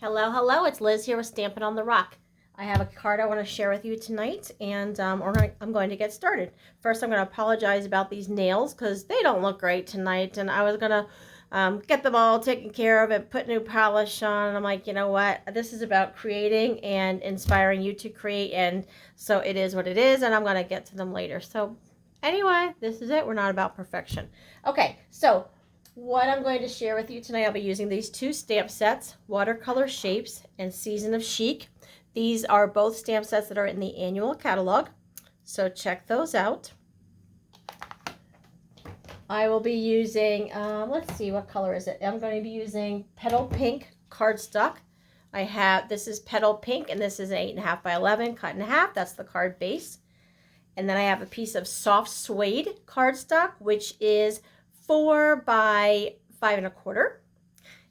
Hello, hello, it's Liz here with Stampin' on the Rock. I have a card I want to share with you tonight, and I'm going to get started. First, I'm going to apologize about these nails because they don't look great tonight, and I was going to get them all taken care of and put new polish on, and I'm like, you know what, this is about creating and inspiring you to create, and so it is what it is, and I'm going to get to them later. So anyway, this is it. We're not about perfection. Okay, so what I'm going to share with you tonight, I'll be using these two stamp sets, Watercolor Shapes and Season of Chic. These are both stamp sets that are in the annual catalog, so check those out. I will be using, let's see, what color is it? I'm going to be using Petal Pink cardstock. This is Petal Pink, and this is an 8.5 by 11 cut in half. That's the card base. And then I have a piece of soft suede cardstock, which is 4 by 5 1/4,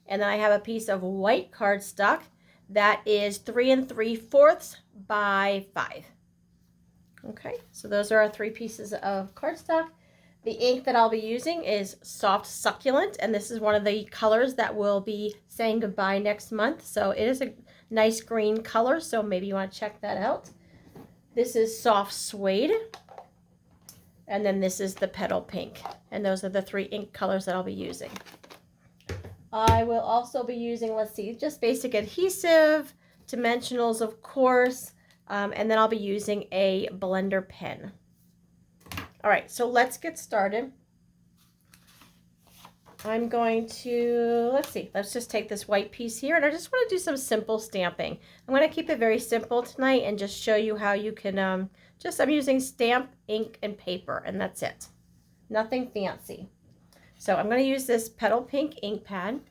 and then I have a piece of white cardstock that is 3 3/4 by 5. Okay, so those are our three pieces of cardstock. The ink that I'll be using is Soft Succulent, and this is one of the colors that will be saying goodbye next month. So it is a nice green color, so maybe you want to check that out. This is Soft Suede. And then this is the Petal Pink. And those are the three ink colors that I'll be using. I will also be using, let's see, just basic adhesive, dimensionals, of course, and then I'll be using a blender pen. All right, so let's get started. I'm going to, let's just take this white piece here, and I just want to do some simple stamping. I'm going to keep it very simple tonight and just show you how you can, I'm using stamp, ink, and paper, and that's it. Nothing fancy. So I'm going to use this Petal Pink ink pad.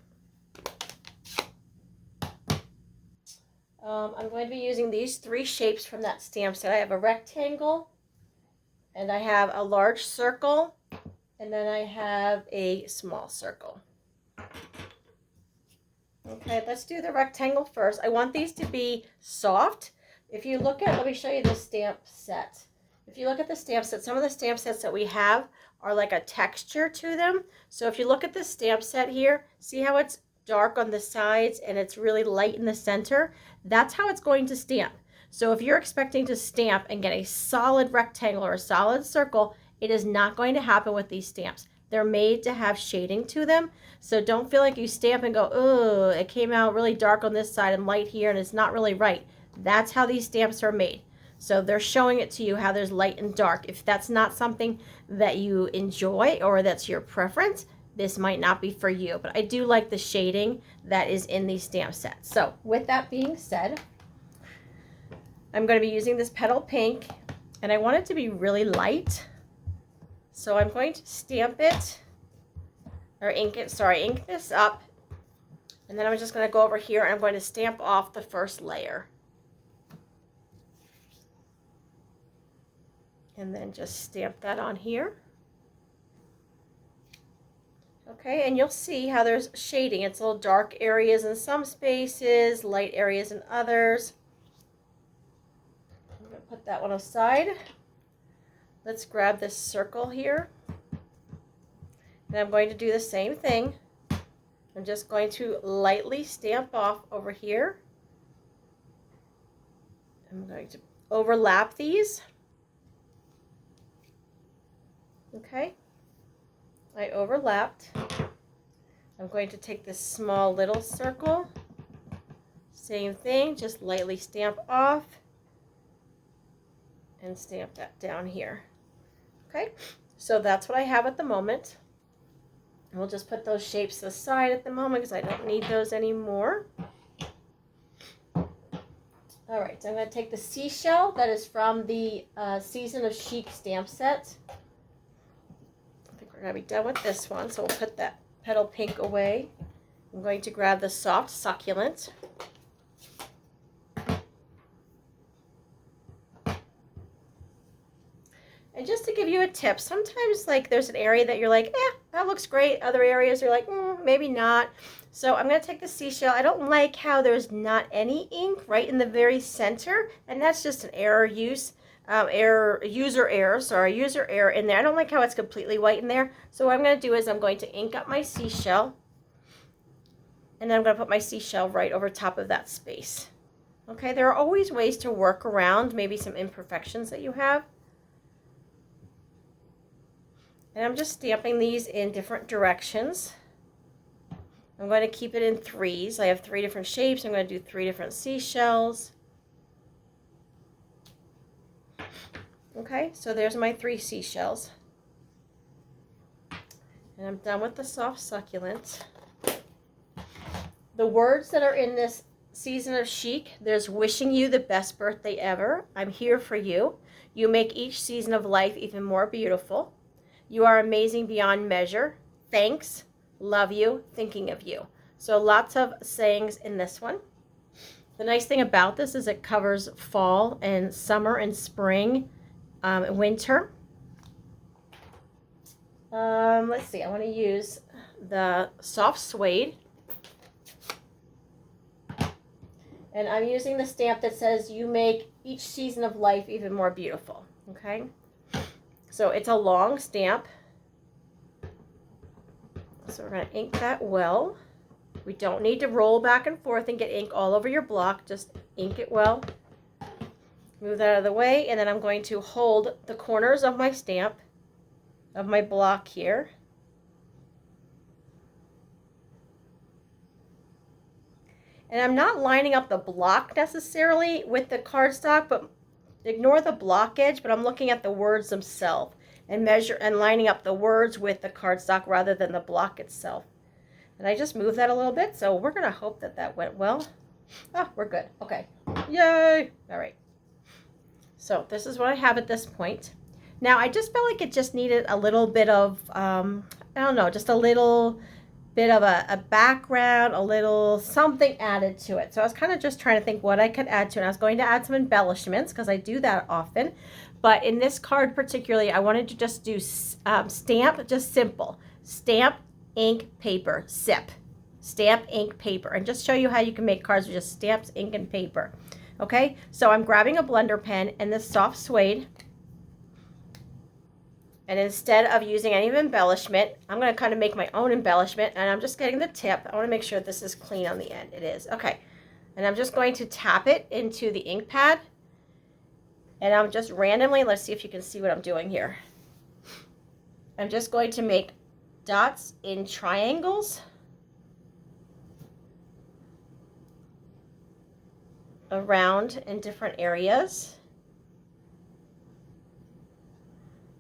I'm going to be using these three shapes from that stamp set. I have a rectangle, and I have a large circle, and then I have a small circle. Okay, let's do the rectangle first. I want these to be soft. If you look at, let me show you the stamp set. If you look at the stamp set, some of the stamp sets that we have are like a texture to them. So if you look at the stamp set here, see how it's dark on the sides and it's really light in the center? That's how it's going to stamp. So if you're expecting to stamp and get a solid rectangle or a solid circle, it is not going to happen with these stamps. They're made to have shading to them. So don't feel like you stamp and go, oh, it came out really dark on this side and light here and it's not really right. That's how these stamps are made. So they're showing it to you how there's light and dark. If that's not something that you enjoy or that's your preference, this might not be for you. But I do like the shading that is in these stamp sets. So with that being said, I'm going to be using this Petal Pink, and I want it to be really light. So I'm going to stamp it, or ink this up. And then I'm just going to go over here and I'm going to stamp off the first layer. And then just stamp that on here. Okay, and you'll see how there's shading. It's little dark areas in some spaces, light areas in others. I'm going to put that one aside. Let's grab this circle here. And I'm going to do the same thing. I'm just going to lightly stamp off over here. I'm going to overlap these. Okay, I overlapped. I'm going to take this small little circle. Same thing, just lightly stamp off and stamp that down here. Okay, so that's what I have at the moment. We'll just put those shapes aside at the moment because I don't need those anymore. All right, so I'm going to take the seashell that is from the Season of Chic stamp set. I think we're going to be done with this one, so we'll put that Petal Pink away. I'm going to grab the Soft Succulent. And just to give you a tip, sometimes like there's an area that you're like, that looks great. Other areas you're like, maybe not. So I'm going to take the seashell. I don't like how there's not any ink right in the very center. And that's just an user error in there. I don't like how it's completely white in there. So what I'm going to do is I'm going to ink up my seashell. And then I'm going to put my seashell right over top of that space. Okay, there are always ways to work around maybe some imperfections that you have. And I'm just stamping these in different directions. I'm going to keep it in threes. I have 3 different shapes. I'm going to do 3 different seashells. Okay, so there's my 3 seashells. And I'm done with the soft succulent. The words that are in this season of Chic, there's wishing you the best birthday ever. I'm here for you. You make each season of life even more beautiful. You are amazing beyond measure. Thanks. Love you. Thinking of you. So lots of sayings in this one. The nice thing about this is it covers fall and summer and spring, winter. Let's see. I want to use the soft suede. And I'm using the stamp that says you make each season of life even more beautiful. Okay. So it's a long stamp. So we're going to ink that well. We don't need to roll back and forth and get ink all over your block. Just ink it well. Move that out of the way. And then I'm going to hold the corners of my stamp, of my block here. And I'm not lining up the block necessarily with the cardstock, but ignore the block edge, but I'm looking at the words themselves and measure and lining up the words with the cardstock rather than the block itself. And I just moved that a little bit, so we're going to hope that that went well. Oh, we're good. Okay. Yay! All right. So this is what I have at this point. Now, I just felt like it just needed a little bit of, I don't know, just a little bit of a background, a little something added to it. So I was kind of just trying to think what I could add to it. I was going to add some embellishments because I do that often. But in this card particularly, I wanted to just do stamp, just simple. Stamp, ink, paper, sip. Stamp, ink, paper. And just show you how you can make cards with just stamps, ink, and paper. Okay, so I'm grabbing a blender pen and this soft suede. And instead of using any embellishment, I'm going to kind of make my own embellishment. And I'm just getting the tip. I want to make sure this is clean on the end. It is. Okay. And I'm just going to tap it into the ink pad. And I'm just randomly, let's see if you can see what I'm doing here. I'm just going to make dots in triangles around in different areas.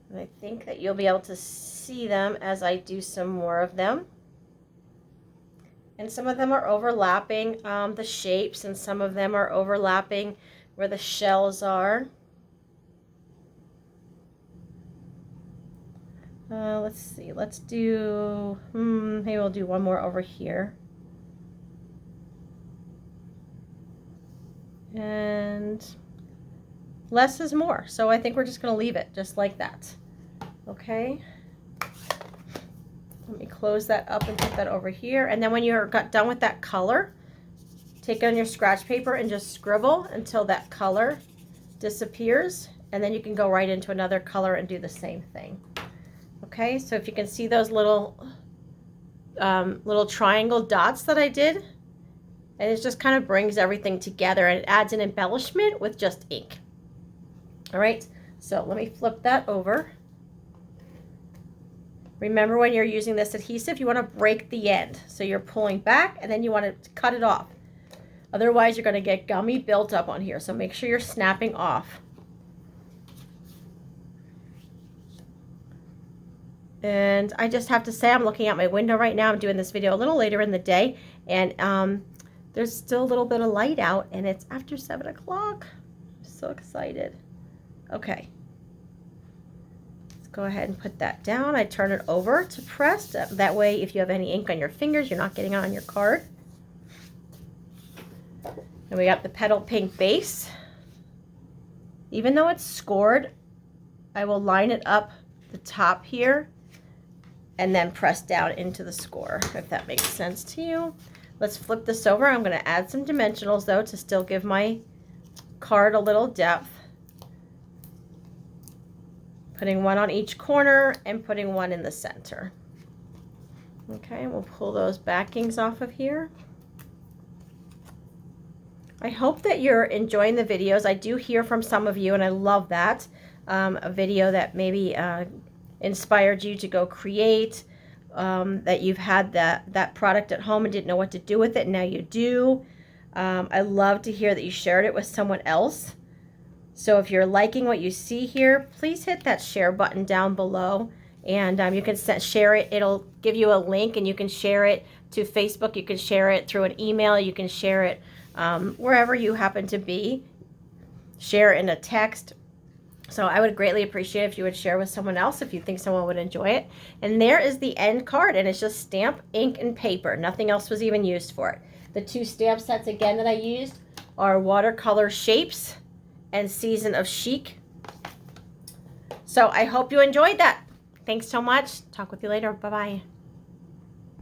And I think that you'll be able to see them as I do some more of them. And some of them are overlapping the shapes, and some of them are overlapping where the shells are. Let's see, let's do, maybe we'll do one more over here. And less is more, so I think we're just going to leave it just like that. Okay, let me close that up and put that over here. And then when you're done with that color, take on your scratch paper and just scribble until that color disappears, and then you can go right into another color and do the same thing. Okay, so if you can see those little triangle dots that I did, and it just kind of brings everything together, and it adds an embellishment with just ink. All right, so let me flip that over. Remember, when you're using this adhesive, you want to break the end. So you're pulling back and then you want to cut it off. Otherwise, you're going to get gummy built up on here. So make sure you're snapping off. And I just have to say, I'm looking out my window right now. I'm doing this video a little later in the day. And there's still a little bit of light out. And it's after 7 o'clock. I'm so excited. Okay. Go ahead and put that down. I turn it over to press. That way, if you have any ink on your fingers, you're not getting it on your card. And we got the Petal Pink base. Even though it's scored, I will line it up the top here and then press down into the score, if that makes sense to you. Let's flip this over. I'm going to add some dimensionals, though, to still give my card a little depth. Putting one on each corner and putting one in the center. Okay, we'll pull those backings off of here. I hope that you're enjoying the videos. I do hear from some of you, and I love that. A video that maybe inspired you to go create, that you've had that product at home and didn't know what to do with it, and now you do. I love to hear that you shared it with someone else. So if you're liking what you see here, please hit that share button down below, and you can share it. It'll give you a link, and you can share it to Facebook. You can share it through an email. You can share it wherever you happen to be. Share it in a text. So I would greatly appreciate if you would share with someone else if you think someone would enjoy it. And there is the end card, and it's just stamp, ink, and paper. Nothing else was even used for it. The two stamp sets again that I used are Watercolor Shapes and Season of Chic. So I hope you enjoyed that. Thanks so much. Talk with you later. Bye-bye.